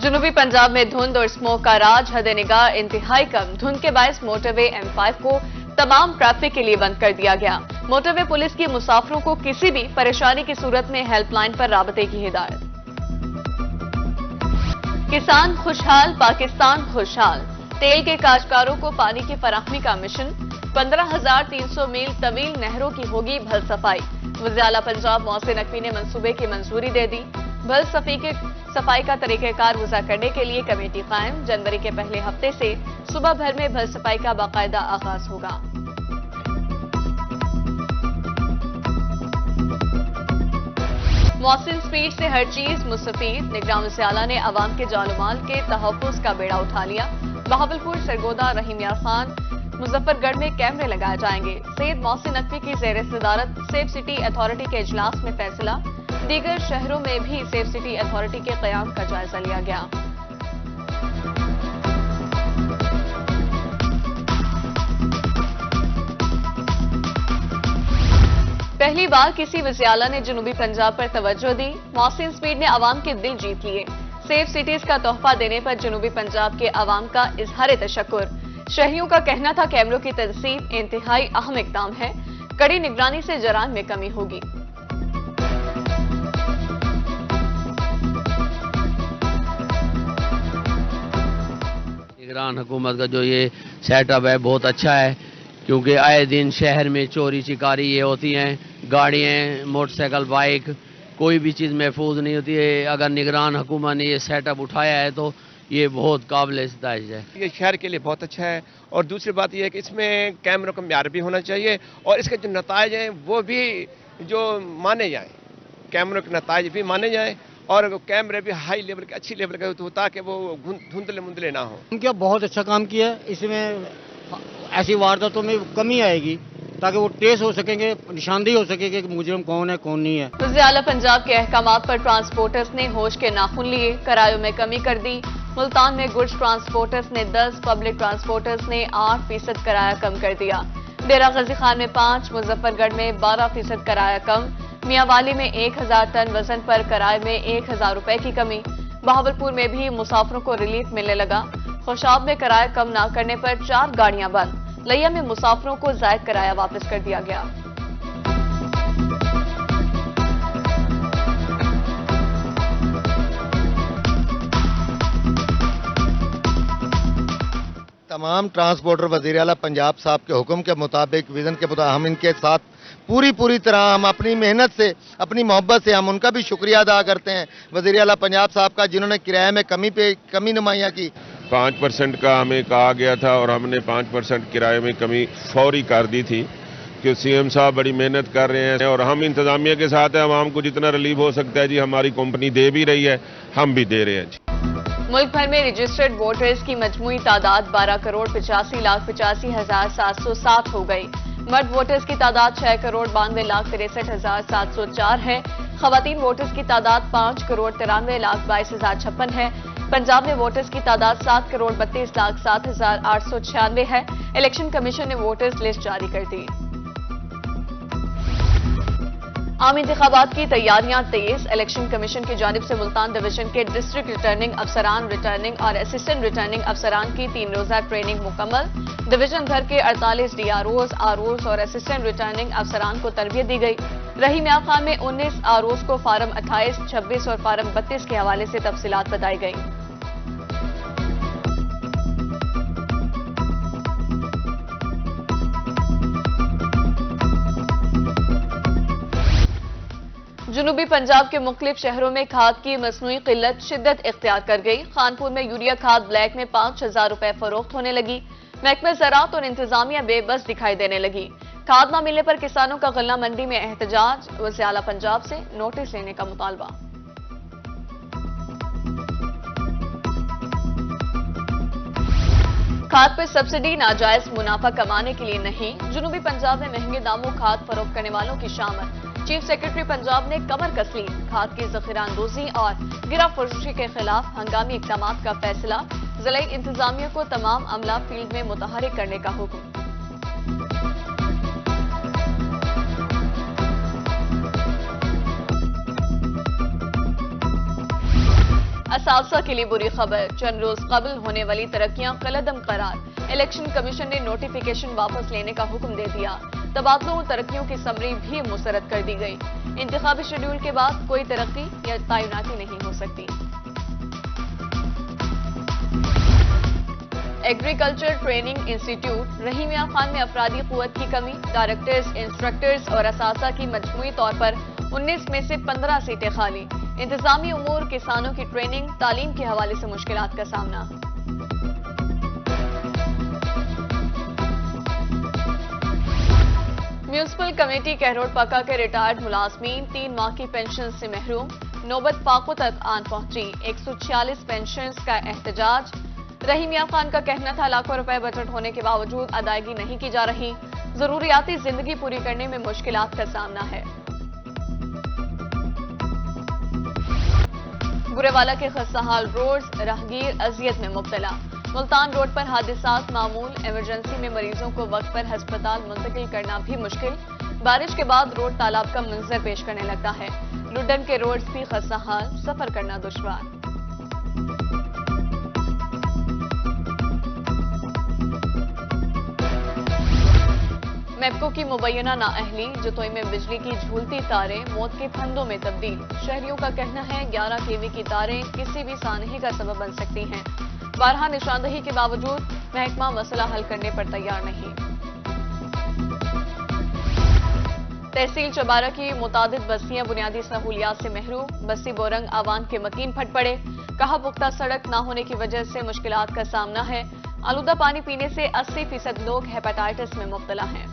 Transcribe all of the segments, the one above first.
जनूबी पंजाब में धुंध और स्मोक का राज, हद निगाह इंतहाई कम। धुंध के बायस मोटरवे M5 को तमाम ट्रैफिक के लिए बंद कर दिया गया। मोटरवे पुलिस की मुसाफिरों को किसी भी परेशानी की सूरत में हेल्पलाइन पर राबते की हिदायत। किसान खुशहाल, पाकिस्तान खुशहाल। तेल के काश्तकारों को पानी की फराहमी का मिशन। 15,300 मील तवील नहरों की होगी भल सफाई। वज़ीर आला पंजाब मोहसिन नकवी ने मंसूबे की मंजूरी दे दी। भल सफाई का तरीक़ेकार वज़ा करने के लिए कमेटी कायम। जनवरी के पहले हफ्ते से सुबह भर में भल सफाई का बाकायदा आगाज होगा। मोहसिन स्पीड से हर चीज मुस्तफीद। निगरान वज़ीर आला ने अवाम के जानुमाल के तहफ़्फ़ुज़ का बेड़ा उठा लिया। बहावलपुर, सरगोदा, रहीम यार खान, मुजफ्फरगढ़ में कैमरे लगाए जाएंगे। सैयद मोहसिन नकवी की ज़ेर सदारत सेफ सिटी अथॉरिटी के इजलास में फैसला। दीगर शहरों में भी सेफ सिटी अथॉरिटी के क़याम का जायजा लिया गया। पहली बार किसी वज़ीर आला ने जनूबी पंजाब पर तवज्जो दी। मोहसिन स्पीड ने अवाम के दिल जीत लिए। सेफ सिटीज का तोहफा देने पर जनूबी पंजाब के अवाम का इजहार तशक्कुर। शहरियों का कहना था कैमरों की तनसीब इंतहाई अहम इक़दाम है। कड़ी निगरानी से जराइम में कमी होगी। निगरान हुकूमत का जो ये सेटअप है बहुत अच्छा है, क्योंकि आए दिन शहर में चोरी चिकारी ये होती हैं। गाड़ियाँ, मोटरसाइकिल, बाइक, कोई भी चीज़ महफूज नहीं होती है। अगर निगरान हुकूमत ने ये सेटअप उठाया है तो ये बहुत काबिल इस्ताइज़ है। ये शहर के लिए बहुत अच्छा है। और दूसरी बात ये है कि इसमें कैमरों का म्यार भी होना चाहिए और इसके जो नताइज हैं वो भी जो माने जाएं, कैमरों के नताइज भी माने जाएं और कैमरे भी हाई लेवल के, अच्छी लेवल के हो ताकि वो धुंधले मुंधले ना हो। उनका बहुत अच्छा काम किया है। इसमें ऐसी वारदातों में कमी आएगी ताकि वो ट्रेस हो सकेंगे, निशानदेही हो सकेगी कि मुजरिम कौन है कौन नहीं है। वज़ीर आला पंजाब के अहकामात पर ट्रांसपोर्टर्स ने होश के नाखून लिए। किरायों में कमी कर दी। मुल्तान में गुड्स ट्रांसपोर्टर्स ने 10, पब्लिक ट्रांसपोर्टर्स ने 8% किराया कम कर दिया। डेरा गजी खान में 5, मुजफ्फरगढ़ में 12% किराया कम। मियांवाली में 1000 टन वजन पर किराए में 1000 रुपए की कमी। बहावलपुर में भी मुसाफिरों को रिलीफ मिलने लगा। खुशाब में किराया कम न करने पर 4 गाड़ियां बंद। लिया में मुसाफिरों को जायद किराया वापस कर दिया गया। तमाम ट्रांसपोर्टर वज़ीर आला पंजाब साहब के हुक्म के मुताबिक, विजन के मुताबिक हम इनके साथ पूरी तरह हम अपनी मेहनत से, अपनी मोहब्बत से हम उनका भी शुक्रिया अदा करते हैं वज़ीर आला पंजाब साहब का, जिन्होंने किराए में कमी नुमाया की। 5% का हमें कहा गया था और हमने 5% किराए में कमी फौरी कर दी थी कि सीएम साहब बड़ी मेहनत कर रहे हैं और हम इंतजामिया के साथ हैं। आवाम को जितना रिलीफ हो सकता है जी हमारी कंपनी दे भी रही है, हम भी दे रहे हैं जी। मुल्क भर में रजिस्टर्ड वोटर्स की मजमूई तादाद 12,85,85,707 हो गई। मर्द वोटर्स की तादाद 6,92,63,704 है। खवातीन वोटर्स की तादाद 5,93,22,056 है। पंजाब में वोटर्स की तादाद 7,32,07,896 है। इलेक्शन कमीशन ने वोटर्स लिस्ट जारी कर दी। आम इंतखाबात की तैयारियां तेज। इलेक्शन कमीशन की जानिब से मुल्तान डिवीजन के डिस्ट्रिक्ट रिटर्निंग अफसरान, रिटर्निंग और असिस्टेंट रिटर्निंग अफसरान की 3 रोजा ट्रेनिंग मुकम्मल। डिवीजन भर के 48 DROs, ROs और असिस्टेंट रिटर्निंग अफसरान को तरबियत दी गई। रहीम यार खान में 19 ROs को फार्म 28, 26 और फार्म 32 के हवाले से तफसीलात बताई गई। जनूबी पंजाब के मुख्तलिफ शहरों में खाद की मसनूई किल्लत शिद्दत इख्तियार कर गई। खानपुर में यूरिया खाद ब्लैक में 5,000 रुपए फरोख्त होने लगी। महकमा ज़राअत और इंतजामिया बेबस दिखाई देने लगी। खाद न मिलने पर किसानों का गल्ला मंडी में एहतजाज। वज़ीर आला पंजाब से नोटिस लेने का मुतालबा। खाद पर सब्सिडी नाजायज मुनाफा कमाने के लिए नहीं। जनूबी पंजाब में महंगे दामों खाद फरोख्त करने वालों की शामत। चीफ सेक्रेटरी पंजाब ने कमर कस ली। खाद की ज़ख़ीराअंदोज़ी और गिरफ्तारी के खिलाफ हंगामी इक़दामात का फैसला। ज़िला इंतजामिया को तमाम अमला फील्ड में मुतहरिक करने का हुक्म। اساتذہ کے لیے بری خبر، چند روز قبل ہونے والی ترقیاں قلعدم قرار، الیکشن کمیشن نے نوٹیفیکیشن واپس لینے کا حکم دے دیا، تبادلوں اور ترقیوں کی سمری بھی مسترد کر دی گئی، انتخابی شیڈول کے بعد کوئی ترقی یا تعیناتی نہیں ہو سکتی۔ ایگریکلچر ٹریننگ انسٹیٹیوٹ رحیم یار خان میں افرادی قوت کی کمی، ڈائریکٹرز، انسٹرکٹرز اور اساتذہ کی مجموعی طور پر 19 میں سے 15 سیٹیں خالی، انتظامی امور، کسانوں کی ٹریننگ، تعلیم کے حوالے سے مشکلات کا سامنا۔ میونسپل کمیٹی کہروڑ پکا کے ریٹائرڈ ملازمین 3 ماہ کی پینشن سے محروم، نوبت فاقوں تک آن پہنچی، 146 پینشنز کا احتجاج۔ رحیم یار خان کا کہنا تھا لاکھوں روپے بجٹ ہونے کے باوجود ادائیگی نہیں کی جا رہی، ضروریاتی زندگی پوری کرنے میں مشکلات کا سامنا ہے۔ برے والا کے خستہ حال روڈز، راہگیر اذیت میں مبتلا، ملتان روڈ پر حادثات معمول، ایمرجنسی میں مریضوں کو وقت پر ہسپتال منتقل کرنا بھی مشکل، بارش کے بعد روڈ تالاب کا منظر پیش کرنے لگتا ہے، لڈن کے روڈز بھی خستہ حال، سفر کرنا دشوار۔ میپکو کی مبینہ نااہلی، جتوئی میں بجلی کی جھولتی تاریں موت کے پھندوں میں تبدیل، شہریوں کا کہنا ہے 11 kV کی تاریں کسی بھی سانحے کا سبب بن سکتی ہیں، بارہا نشاندہی کے باوجود محکمہ مسئلہ حل کرنے پر تیار نہیں۔ تحصیل چبارہ کی متعدد بستیاں بنیادی سہولیات سے محروم، بستی بورنگ آوان کے مکین پھٹ پڑے، کہا پختہ سڑک نہ ہونے کی وجہ سے مشکلات کا سامنا ہے، آلودہ پانی پینے سے 80% لوگ ہیپاٹائٹس میں مبتلا ہیں۔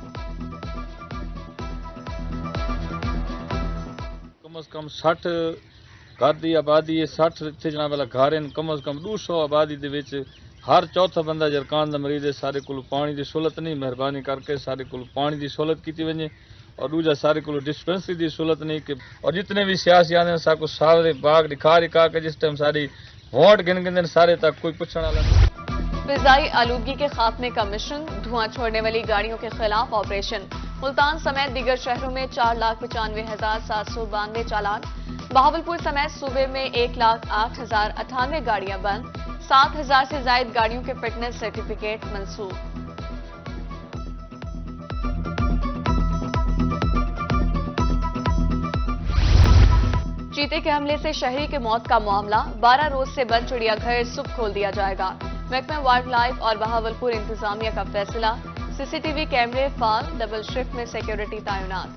کم از کم 60 گھر دی آبادی ہے، 60 اتنے جناب والا گھر ہیں، کم از کم 200 آبادی دے وچ ہر چوتھا بندہ جرکان دا مریض ہے، سارے کول پانی دی سہولت نہیں، مہربانی کر کے سارے کول پانی دی سہولت کیتی ونجے، اور دوجا سارے کول ڈسپینسری دی سہولت نہیں کہ، اور جتنے بھی سیاسی آنے سارے کو سارے باغ دکھا کے جس ٹائم ساری ووٹ گن سارے تک کوئی پوچھنے والا نہیں۔ فضائی آلودگی کے خاتمے کا مشن، دھواں چھوڑنے والی گاڑیوں کے خلاف آپریشن، ملتان سمیت دیگر شہروں میں 4,95,792 چالان، بہاولپور سمیت صوبے میں 1,08,098 گاڑیاں بند، 7,000 سے زائد گاڑیوں کے فٹنس سرٹیفکیٹ منسوخ۔ چیتے کے حملے سے شہری کی موت کا معاملہ، 12 روز سے بند چڑیا گھر صبح کھول دیا جائے گا، محکمہ وائلڈ لائف اور بہاولپور انتظامیہ کا فیصلہ، CCTV کیمرے فعال، ڈبل شفٹ میں سیکیورٹی تعینات۔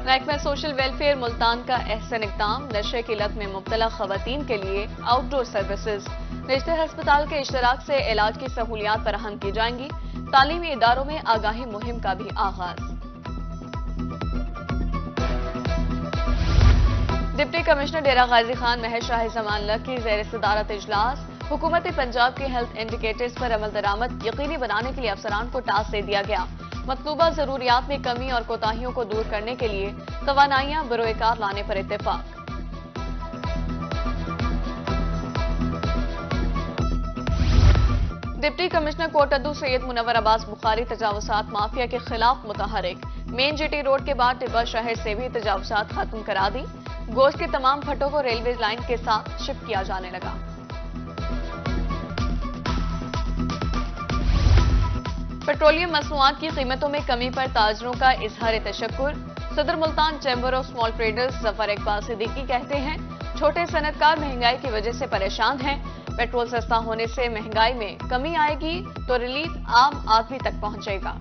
محکمہ سوشل ویلفیئر ملتان کا احسن اقدام، نشے کی لت میں مبتلا خواتین کے لیے آؤٹ ڈور سروسز، رشتہ ہسپتال کے اشتراک سے علاج کی سہولیات فراہم کی جائیں گی، تعلیمی اداروں میں آگاہی مہم کا بھی آغاز۔ ڈپٹی کمشنر ڈیرہ غازی خان مہر شاہ زمان اللہ کی زیر صدارت اجلاس، حکومت پنجاب کے ہیلتھ انڈیکیٹرز پر عمل درآمد یقینی بنانے کے لیے افسران کو ٹاسک دے دیا گیا، مطلوبہ ضروریات میں کمی اور کوتاہیوں کو دور کرنے کے لیے توانائیاں بروئے کار لانے پر اتفاق۔ ڈپٹی کمشنر کوٹادو سید منور عباس بخاری تجاوزات مافیا کے خلاف متحرک، مین GT روڈ کے بعد ٹبہ شہر سے بھی تجاوزات ختم کرا دی، گوشت کے تمام پھٹوں کو ریلوے لائن کے ساتھ شفٹ کیا جانے لگا۔ پیٹرولیم مصنوعات کی قیمتوں میں کمی پر تاجروں کا اظہار تشکر، صدر Multan chamber of small traders Zafar Iqbal Siddiqui کہتے ہیں چھوٹے صنعت کار مہنگائی کی وجہ سے پریشان ہیں، پیٹرول سستا ہونے سے مہنگائی میں کمی آئے گی تو ریلیف عام آدمی تک پہنچے گا۔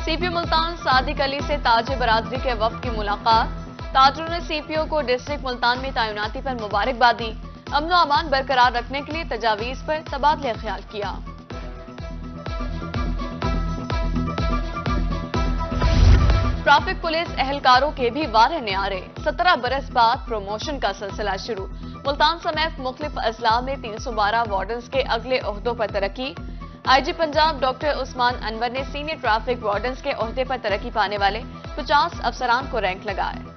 CPO ملتان صادق علی سے تاج برادری کے وفد کی ملاقات، تاجروں نے CPO کو ڈسٹرکٹ ملتان میں تعیناتی پر مبارکباد دی، امن و امان برقرار رکھنے کے لیے تجاویز پر تبادلہ خیال کیا۔ ٹریفک پولیس اہلکاروں کے بھی وارے نیارے، 17 برس بعد پروموشن کا سلسلہ شروع، ملتان سمیت مختلف اضلاع میں 312 وارڈنز کے اگلے عہدوں پر ترقی، IG پنجاب ڈاکٹر عثمان انور نے سینئر ٹریفک وارڈنز کے عہدے پر ترقی پانے والے 50 افسران کو رینک لگائے۔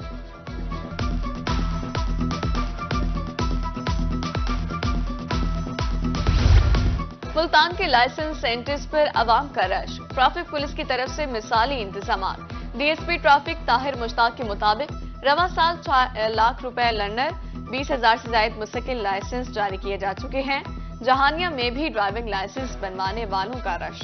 ملتان کے لائسنس سینٹرز پر عوام کا رش، ٹریفک پولیس کی طرف سے مثالی انتظامات۔ D S P traffic Tahir Mushtaq کے مطابق رواں سال 4 لاکھ روپے لرنر، 20,000 سے زائد مستقل لائسنس جاری کیے جا چکے ہیں۔ جہانیہ میں بھی ڈرائیونگ لائسنس بنوانے والوں کا رش۔